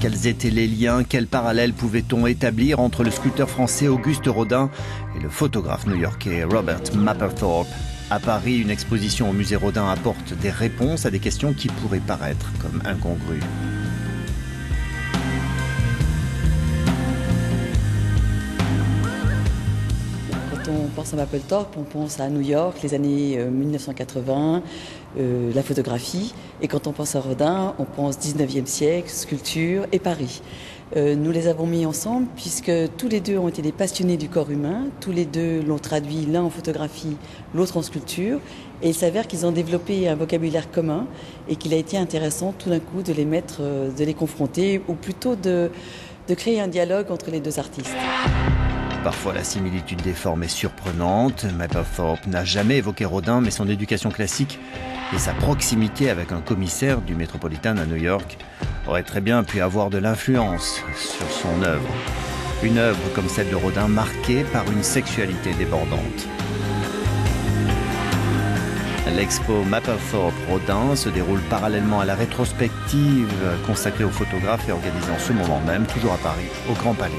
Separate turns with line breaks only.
Quels étaient les liens, quels parallèles pouvait-on établir entre le sculpteur français Auguste Rodin et le photographe new-yorkais Robert Mapplethorpe? À Paris, une exposition au musée Rodin apporte des réponses à des questions qui pourraient paraître comme incongrues.
Quand on pense à Mapplethorpe, on pense à New York, les années 1980, la photographie. Et quand on pense à Rodin, on pense 19e siècle, sculpture et Paris. Nous les avons mis ensemble puisque tous les deux ont été des passionnés du corps humain. Tous les deux l'ont traduit, l'un en photographie, l'autre en sculpture. Et il s'avère qu'ils ont développé un vocabulaire commun et qu'il a été intéressant tout d'un coup de les mettre, de les confronter, ou plutôt de créer un dialogue entre les deux artistes.
Parfois, la similitude des formes est surprenante. Mapplethorpe n'a jamais évoqué Rodin, mais son éducation classique et sa proximité avec un commissaire du Metropolitan à New York auraient très bien pu avoir de l'influence sur son œuvre. Une œuvre comme celle de Rodin marquée par une sexualité débordante. L'expo Mapplethorpe-Rodin se déroule parallèlement à la rétrospective consacrée aux photographes et organisée en ce moment même, toujours à Paris, au Grand Palais.